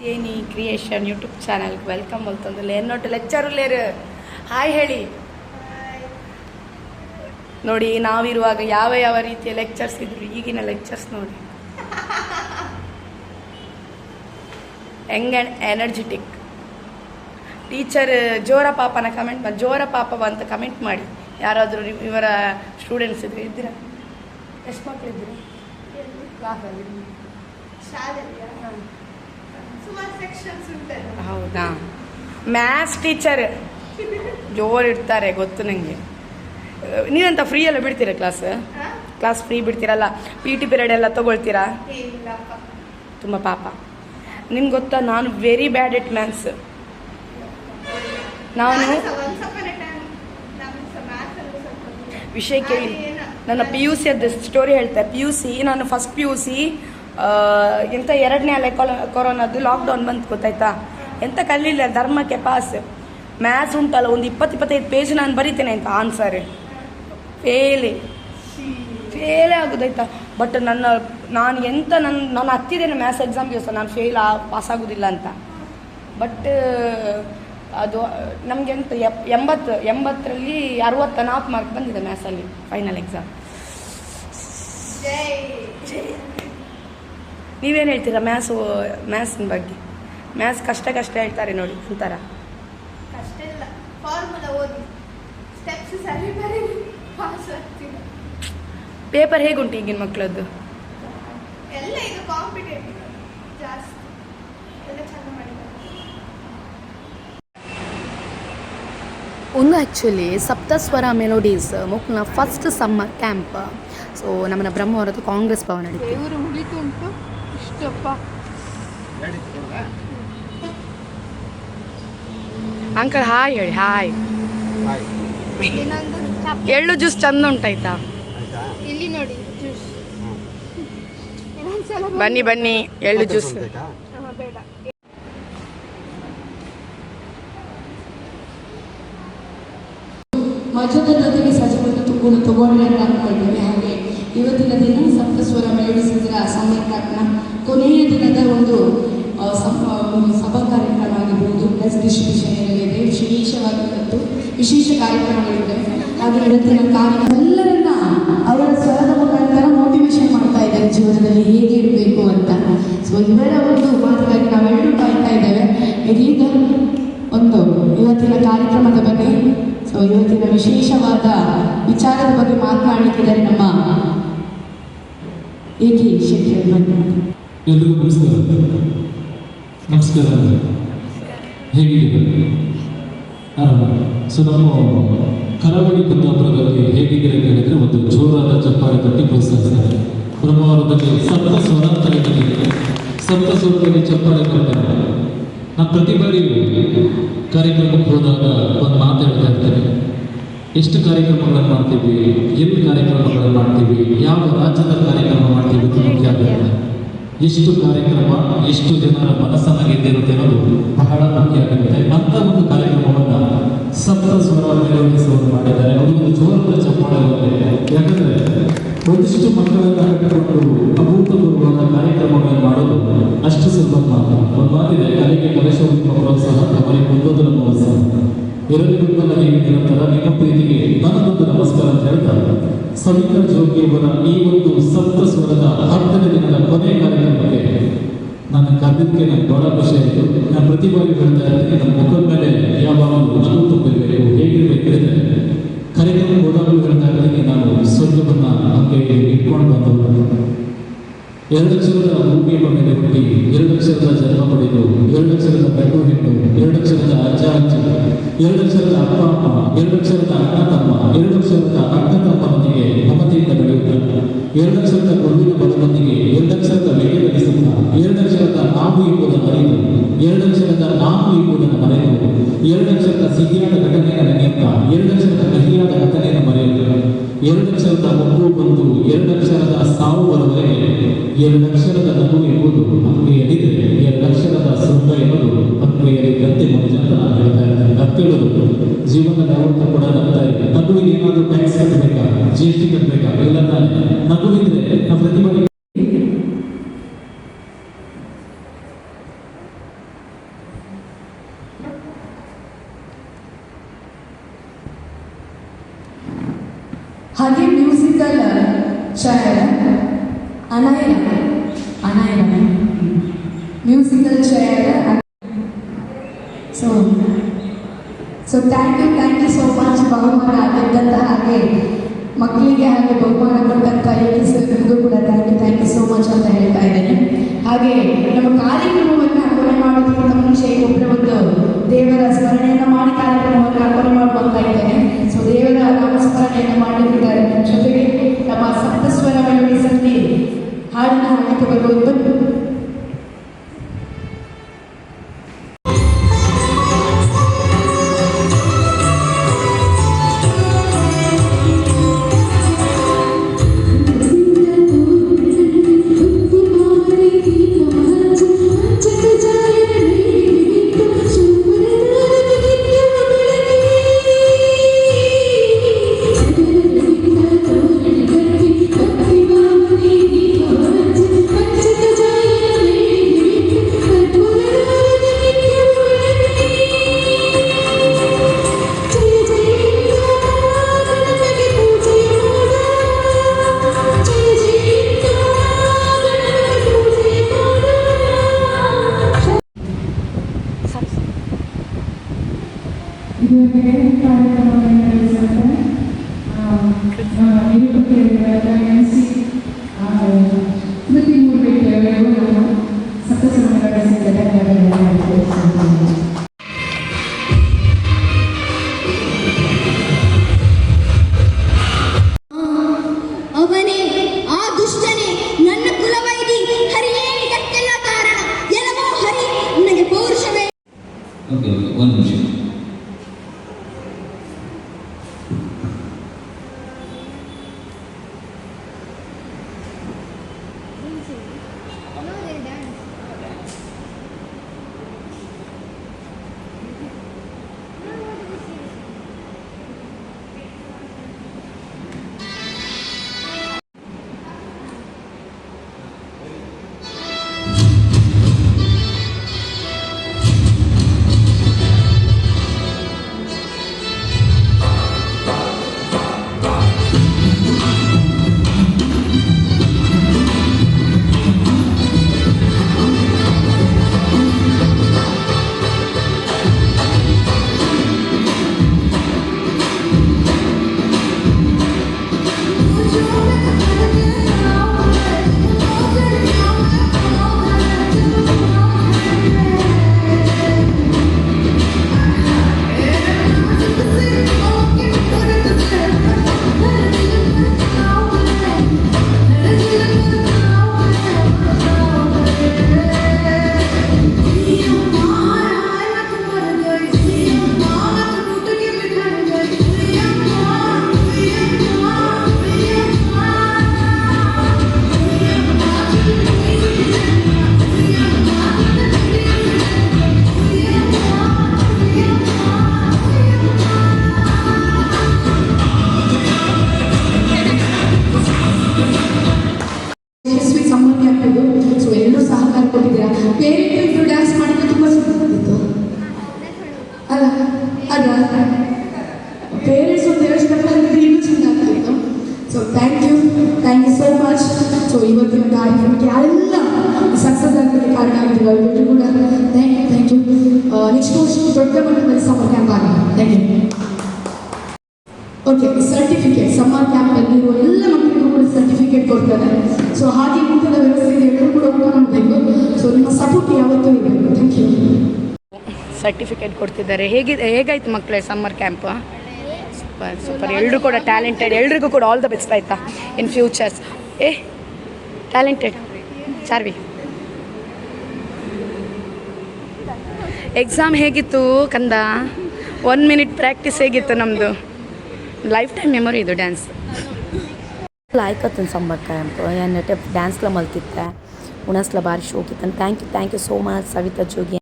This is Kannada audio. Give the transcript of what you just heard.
ತೇನಿ ಕ್ರಿಯೇಷನ್ ಯೂಟ್ಯೂಬ್ ಚಾನಲ್ಗೆ ವೆಲ್ಕಮ್ ಬಲ್ತಂದ್ರೆ ಏನೊಟ್ಟು ಲೆಕ್ಚರು ಲೇರು ಹಾಯ್ ಹೇಳಿ ನೋಡಿ. ನಾವಿರುವಾಗ ಯಾವ ಯಾವ ರೀತಿಯ ಲೆಕ್ಚರ್ಸ್ ಇದ್ರು, ಈಗಿನ ಲೆಕ್ಚರ್ಸ್ ನೋಡಿ ಯಂಗ್ ಆ್ಯಂಡ್ ಎನರ್ಜೆಟಿಕ್. ಟೀಚರ್ ಜೋರ ಪಾಪನ ಕಮೆಂಟ್ ಮಾಡಿ, ಜೋರ ಪಾಪವ ಅಂತ ಕಮೆಂಟ್ ಮಾಡಿ ಯಾರಾದರೂ ಇವರ ಸ್ಟೂಡೆಂಟ್ಸ್ ಇದ್ರೆ. ಇದ್ದೀರಾ? ಎಷ್ಟು ಮಕ್ಕಳು ಇದ್ದೀರಾ ಕ್ಲಾಸಲ್ಲಿ? ಹೌದಾ? ಮ್ಯಾಥ್ಸ್ ಟೀಚರ್ ಜೋರು ಇರ್ತಾರೆ ಗೊತ್ತು ನನಗೆ. ನೀವಂತ ಫ್ರೀ ಎಲ್ಲ ಬಿಡ್ತೀರಾ ಕ್ಲಾಸ್ ಫ್ರೀ ಬಿಡ್ತೀರಲ್ಲ? ಪಿ ಟಿ ಪೀರಿಯಡ್ ಎಲ್ಲ ತೊಗೊಳ್ತೀರಾ? ತುಂಬ ಪಾಪ. ನಿಮ್ಗೆ ಗೊತ್ತಾ, ನಾನು ವೆರಿ ಬ್ಯಾಡ್ ಎಟ್ ಮ್ಯಾಥ್ಸ್. ನಾನು ವಿಷಯ ಕೇಳಿ, ನನ್ನ ಪಿ ಯು ಸಿ ಅದು ಸ್ಟೋರಿ ಹೇಳ್ತಾರೆ. ಪಿ ಯು ಸಿ, ನಾನು ಫಸ್ಟ್ ಪಿ ಯು ಸಿ ಎಂಥ 2ನೇ ಅಲೆ ಕೊರೋನಾದ್ದು ಲಾಕ್ಡೌನ್ ಬಂತು ಗೊತ್ತಾಯ್ತಾ. ಎಂತ ಕಲಿಲ್ಲ, ಧರ್ಮಕ್ಕೆ ಪಾಸ್. ಮ್ಯಾಥ್ಸ್ ಉಂಟಲ್ಲ, ಒಂದು 20-25 ಪೇಜ್ ನಾನು ಬರೀತೇನೆ ಅಂತ ಆನ್ಸರ್. ಫೇಲೇ ಆಗೋದಾಯ್ತಾ. ಬಟ್ ನಾನು ಹತ್ತಿದ್ದೇನೆ ಮ್ಯಾಥ್ಸ್ ಎಕ್ಸಾಮ್ಗೆ ಸಹ, ನಾನು ಪಾಸ್ ಆಗೋದಿಲ್ಲ ಅಂತ. ಬಟ್ ಅದು ನಮಗೆ ಎಂತ 80ರಲ್ಲಿ 64 ಮಾರ್ಕ್ ಬಂದಿದೆ ಮ್ಯಾಥ್ಸಲ್ಲಿ ಫೈನಲ್ ಎಕ್ಸಾಮ್. ನೀವೇನು ಹೇಳ್ತೀರಾ ಮ್ಯಾಥ್ಸಿನ ಬಗ್ಗೆ? ಮ್ಯಾಥ್ಸ್ ಕಷ್ಟ ಹೇಳ್ತಾರೆ ನೋಡಿ ಅಂತಾರ. ಪೇಪರ್ ಹೇಗುಂಟು ಈಗಿನ ಮಕ್ಕಳದ್ದು? ಒಂದು ಆ್ಯಕ್ಚುಲಿ ಸಪ್ತಸ್ವರ ಮೆಲೋಡೀಸ್ ಮುಕ್ನ ಫಸ್ಟ್ ಸಮ್ಮರ್ ಕ್ಯಾಂಪ್. ಸೊ ನಮ್ಮನ್ನ ಬ್ರಹ್ಮಾವರದ್ದು ಕಾಂಗ್ರೆಸ್ ಭವನ ನಡೀತು. ಅಂಕಲ್ ಹಾಯ್ ಹೇಳಿ. ಹಾಯ್. ಎಳ್ಳು ಜ್ಯೂಸ್ ಚಂದ ಉಂಟಾಯ್ತಾ? ಇಲ್ಲಿ ನೋಡಿ ಜ್ಯೂಸ್. ಬನ್ನಿ ಎಳ್ಳು ಜ್ಯೂಸ್. ಬೇಡ. ಮಜದ ಜೊತೆಗೆ ಸಜವನ್ನು ಕೂಡ ತಗೊಂಡ್ರೆ ಅಂತ ಅಂದ್ಕೊಂಡಿದ್ದೇನೆ. ಹಾಗೆ ಇವತ್ತಿನ ದಿನ ಸಪ್ತಸ್ವರ ಮೆಲೋಡಿಸಿದ್ರ ಸಮ್ಮರ್ ಕ್ಯಾಂಪ್ನ ಕೊನೆಯ ದಿನದ ಒಂದು ಸಭಾ ಕಾರ್ಯಕ್ರಮ ಆಗಿರ್ಬೋದು, ಪ್ಲಸ್ ಡಿಸ್ಟ್ರಿಬ್ಯೂಷನ್ ಇರಲಿದೆ. ವಿಶೇಷ ಕಾರ್ಯಕ್ರಮಗಳಿವೆ. ಹಾಗೆ ಇವತ್ತಿನ ಕಾರ್ಯಕ್ರಮ ಎಲ್ಲರನ್ನ ಅವರ ಸ್ವರದ ಮುಖಾಂತರ ಮೋಟಿವೇಶನ್ ಮಾಡ್ತಾ ಇದ್ದಾರೆ ಜೀವನದಲ್ಲಿ ಹೇಗೆ ಇರಬೇಕು ಅಂತ. ಸೊ ಇವರ ಒಂದು ಮಾತಿಗಾಗಿ ನಾವೆಲ್ಲರೂ ಕಾಯ್ತಾ ಇದ್ದೇವೆ. ಇದೀಗ ಒಂದು ಇವತ್ತಿನ ಕಾರ್ಯಕ್ರಮದ ಬಗ್ಗೆ, ಸೊ ಇವತ್ತಿನ ವಿಶೇಷವಾದ ವಿಚಾರದ ಬಗ್ಗೆ ಮಾತನಾಡಲಿಕ್ಕಿದ್ದಾರೆ ನಮ್ಮ ಏಕೆ ಶೆಟ್ಟಿ. ಎಲ್ರಿಗೂ ನಮಸ್ಕಾರ. ಹೇಗಿದ್ದೀರಿ? ಆರಾಮ. ಸೊ ನಮ್ಮ ಕರಾವಳಿ ಕುಂದಾಪುರದಲ್ಲಿ ಹೇಗಿದ್ದೀರಿ ಅಂತ ಹೇಳಿದರೆ ಒಂದು ಜೋರಾದ ಚಪ್ಪಾಳೆ ತಟ್ಟಿ ಪ್ರೋತ್ಸಾಹಿಸ್ತಾರೆ. ಬ್ರಹ್ಮಾವರದಲ್ಲಿ ಸಪ್ತ ಸ್ವರದಲ್ಲಿ ಚಪ್ಪಾಳೆ ಕೊಡ್ತಾರೆ. ನಾನು ಪ್ರತಿ ಬಾರಿ ಕಾರ್ಯಕ್ರಮಕ್ಕೆ ಹೋದಾಗ ಒಂದು ಮಾತು ಹೇಳ್ತಾ ಇರ್ತೇನೆ. ಎಷ್ಟು ಕಾರ್ಯಕ್ರಮಗಳನ್ನು ಮಾಡ್ತೀವಿ, ಎಲ್ಲಿ ಕಾರ್ಯಕ್ರಮಗಳನ್ನು ಮಾಡ್ತೀವಿ, ಯಾವ ರಾಜ್ಯದ ಕಾರ್ಯಕ್ರಮ ಮಾಡ್ತೀವಿ ಅಂತ ಮುಖ್ಯ ಆಗುತ್ತೆ. ಎಷ್ಟು ಕಾರ್ಯಕ್ರಮ ಎಷ್ಟು ಜನರ ಮನಸ್ಸನ್ನು ಗೆದ್ದಿರುತ್ತೆ ಅನ್ನೋದು ಬಹಳ ಮುಖ್ಯ ಆಗುತ್ತೆ. ಅಂಥ ಒಂದು ಕಾರ್ಯಕ್ರಮವನ್ನು ಸಪ್ತ ಸ್ವರ ಮೆಲೋಡಿಸೋರು ಮಾಡಿದ್ದಾರೆ. ಅವರಿಗೆ ಜೋರದ ಚಪ್ಪಾಳೆ ಬಂದಿದೆ. ಯಾಕಂದರೆ ಒಂದಿಷ್ಟು ಮಕ್ಕಳನ್ನು ಕಟ್ಟಿಕೊಂಡು ಅಭೂತಪೂರ್ವವಾದ ಕಾರ್ಯಕ್ರಮಗಳನ್ನು ಮಾಡೋದು ಅಷ್ಟು ಸುಲಭ ಮಾತ್ರ. ಒಂದು ಮಾತಿದೆ, ಕಲೆಗೆ ಕಲಶೋತ್ಸವ ಪ್ರೋತ್ಸಾಹ, ಅವರಿಗೆ ಮುಂದೊಂದು ಮಹೋತ್ಸವ. ಎರಡರಿಗೂ ನಿರಂತರ ನಿಮ್ಮ ಪ್ರೀತಿಗೆ ನನ್ನದೊಂದು ನಮಸ್ಕಾರ ಅಂತ ಹೇಳ್ತಾರೆ. ಸವಿತಾ ಜೋಗಿಯವರ ಈ ಒಂದು ಸಪ್ತ ಸ್ವರದ 10ನೇ ದಿನದ ಕೊನೆಯ ಕಾರ್ಯಕ್ರಮಕ್ಕೆ ನಾನು ಕರೆದಿದ್ದಕ್ಕೆ ನನಗೆ ಬಹಳ ಖುಷಿ ಆಯಿತು. ನಾನು ಪ್ರತಿ ಬಾರಿ ಹೇಳ್ತಾ ಇರ್ತೀನಿ, ನಮ್ಮ ಮುಖದ ಮೇಲೆ ಯಾವಾಗಲೂ ನಗು ತುಂಬಿರಬೇಕು. ಹೇಗಿರಬೇಕಿದ್ರೆ ಕಾರ್ಯಕ್ರಮ ಹೋದಾಗಲೂ ಹೇಳ್ತಾ ಇರ್ತೀನಿ, ನಾನು ಸ್ವರ್ಗವನ್ನು ನಮಗೆ ಇಟ್ಕೊಂಡು ಬಂದವರು. 2 ಅಕ್ಷರದ ಭೂಮಿಯ ಮೇಲೆ ಹುಟ್ಟಿ 2 ಅಕ್ಷರದ ಜನ್ಮ ಪಡೆದು 2 ಅಕ್ಷರದ ಗಂಡು ಹೆಣ್ಣು 2 ಅಕ್ಷರದ ಅಜ್ಜ ಅಜ್ಜಿ 2 ಅಕ್ಷರದ ಅಪ್ಪ ಅಮ್ಮ 2 ಅಕ್ಷರದ ಅಣ್ಣ ತಮ್ಮ 2 ಅಕ್ಷರದ ಅಣ್ಣ ತಮ್ಮನೊಂದಿಗೆ ಮಮತೆಯಿಂದ ಬೆಳೆಯುತ್ತಾರೆ. 2 ಅಕ್ಷರದ ಗುರುವಿನ ಬಲದೊಂದಿಗೆ 2 ಅಕ್ಷರದ ವೇಗ ನಡೆಸುತ್ತಾ 2 ಅಕ್ಷರದ ನಾವು ಎಂಬುದನ್ನು ಅರಿತು 2 ಅಕ್ಷರದ ನಾನು ಎಂಬುದನ್ನು ಮರೆತು 2 ಅಕ್ಷರದ ಸಿಹಿಯಾದ ಘಟನೆಯನ್ನು ನೆನೆಯುತ್ತಾ 2 ಅಕ್ಷರದ ಕಹಿಯಾದ ಘಟನೆಯನ್ನು ಮರೆಯುತ್ತಾ 2 ಅಕ್ಷರದ ಮಗು ಬಂದು 2 ಅಕ್ಷರದ ಸಾವು ಬರುವವರೆಗೆ 2 ಅಕ್ಷರದ ನಗು ಎಂಬುದು ಅಂಗೈಯಲ್ಲಿದೆ, 2 ಅಕ್ಷರದ ಸುಖ ಎಂಬುದು ಅಂಗೈಯಲ್ಲಿ ಗಂತೆ ಮನುಜ ಅಂತ ನಾನು ಹೇಳ್ತಾ ಇರ್ತೇನೆ. ನಕ್ಕೇಳೋದು ಜೀವನದಲ್ಲಿ ಯಾವತ್ತೂ ಕೂಡ ನಗ್ತಾ ಇದೆ. ನಗುವಿಗೆ ಏನಾದರೂ ಟ್ಯಾಕ್ಸ್ ಕಟ್ಟಬೇಕಾ, GST ಕಟ್ಟಬೇಕಾ? ಇಲ್ಲ ತಾನೆ. ನಗುವಿದ್ರೆ ನಾವು ಪ್ರತಿ ಬಾರಿ ಹಾಗೆ ಮ್ಯೂಸಿಕಲ್ ಚೇರ್ ಅನಾಯನ musical chair. So thank you so much. ಬಹುಮಾನ ಆಗಿದ್ದಂಥ ಹಾಗೆ ಮಕ್ಕಳಿಗೆ ಹಾಗೆ ಬಹುಮಾನ ಕೊಟ್ಟಂಥ ಸರ್ಗೂ ಕೂಡ ಥ್ಯಾಂಕ್ ಯು ಸೋ ಮಚ್ ಅಂತ ಹೇಳ್ತಾ ಇದ್ದೇನೆ. ಹಾಗೆ ನಮ್ಮ ಕಾರ್ಯಕ್ರಮವನ್ನು ಕೊನೆ ಮಾಡೋದಕ್ಕಿಂತ ಮುಂಚೆ ಒಬ್ಬರ ಒಂದು ದೇವರ ಸ್ಮರಣೆಯನ್ನು ಮಾಡಿ ಕಾರ್ಯಕ್ರಮವನ್ನು ಕೊನೆ ಮಾಡ್ಕೊಳ್ತಾ ಇದ್ದೇನೆ. ಸೊ ದೇವರ ನಾಮಸ್ಮರಣೆಯನ್ನು ಮಾಡಲಿದ್ದಾರೆ. ಜೊತೆಗೆ ನಮ್ಮ ಸಪ್ತಸ್ವರ ಮೆಲೋಡಿಸಲ್ಲಿ ಹಾಡಿನ ಹಾಡಕ್ಕೆ ಬರುವುದು ಇದುವರೆಗೆ ಕಾರ್ಯಕ್ರಮವನ್ನು ನಡೆಸಿದಂತೆ ನಿರೂಪಕಿಯರಾದ ಎನ್.ಸಿ. ಕೃತಿ ಮೂರ್ಬೇಕಿಯವರಿಗೂ ನಮ್ಮ ಸಪ್ತಸ್ವರ ನಡೆಸಿದ ಧನ್ಯವಾದಗಳನ್ನು ತಿಳಿಸುತ್ತೇನೆ. ಅವನೇ ಆ ದುಷ್ಟನೇ ನನ್ನ ಕುಲವೈದಿ ಹರಿಯೇ ಇದಕ್ಕೆಲ್ಲ ಕಾರಣ ಎಲ್ಲವೋ ಹರಿ ನನಗೆ ಪೌರುಷವೇ. ಓಕೆ ಒಂದು ನಿಮಿಷ. ಸೊ ಎಲ್ಲರೂ ಸಹಕಾರ ಕೊಟ್ಟಿದ್ದೀರಾ. ಪೇರೆಂಟ್ಸ್ ಡ್ಯಾನ್ಸ್ ಮಾಡಿದ್ರೆ ತುಂಬ ಚೆನ್ನಾಗಿತ್ತು ಅಲ್ಲ ಪೇರೆಂಟ್ಸ್ ಒಂದು ಎರಡು ಸ್ಟೆಪ್ ಆಗಿದ್ರೆ ಇನ್ನೂ ಚೆನ್ನಾಗಿತ್ತು. So thank you so much. So ಇವತ್ತಿನ ಕಾರ್ಯಕ್ರಮಕ್ಕೆ ಯಾರೆಲ್ಲ ಸಕ್ಸಸ್ ಆಗಲಿಕ್ಕೆ ಕಾರಣ ಆಗಿದ್ರು ಎಲ್ಲರೂ ಕೂಡ ಥ್ಯಾಂಕ್ ಯು. ನೆಕ್ಸ್ಟ್ ವರ್ಷ ದೊಡ್ಡ ಮಟ್ಟದಲ್ಲಿ ಸಮ್ಮರ್ ಕ್ಯಾಂಪ್ ಆಗಿದೆ. Thank you. Okay, certificate summer ಕ್ಯಾಂಪಲ್ಲಿ ಇರುವ ಎಲ್ಲ ಮಕ್ಕಳಿಗೂ ಕೂಡ ಸರ್ಟಿಫಿಕೇಟ್ ಕೊಡ್ತಾರೆ. ಸೊ ಹಾಗೆ ಊಟದ ವ್ಯವಸ್ಥೆ ಇದೆ, ಎಲ್ಲರೂ ಕೂಡ ಊಟ ಮಾಡಬೇಕು. ಸೊ ನಿಮ್ಮ ಸಪೋರ್ಟ್ ಯಾವತ್ತೂ ಇರಬೇಕು. Thank you. ಸರ್ಟಿಫಿಕೇಟ್ ಕೊಡ್ತಿದ್ದಾರೆ. ಹೇಗಾಯ್ತು ಮಕ್ಕಳೇ ಸಮ್ಮರ್ ಕ್ಯಾಂಪ್? ಸೂಪರ್. ಎಲ್ಲರೂ ಕೂಡ ಟ್ಯಾಲೆಂಟೆಡ್, ಎಲ್ರಿಗೂ ಕೂಡ ಆಲ್ ದ ಬೆಸ್ಟ್ ಆಯಿತಾ in futures. Talented Charvi. Exam ಹೇಗಿತ್ತು ಕಂದ? 1 ಮಿನಿಟ್ ಪ್ರಾಕ್ಟೀಸ್ ಹೇಗಿತ್ತು ನಮ್ಮದು? ಲೈಫ್ ಟೈಮ್ ಮೆಮೊರಿ ಇದು ಡ್ಯಾನ್ಸ್. ಆಯ್ಕತ್ತು ಸಮ್ಮರ್ ಕ್ಯಾಂಪ್ ಏನ್ನೆಟ್ಟೆ ಡ್ಯಾನ್ಸ್ಲ ಮಲ್ತಿತ್ತೆ ಉಣಸ್ಲ ಭಾರಿ ಶೋಕಿತ್ತು. Thank you so much Savita Jogi.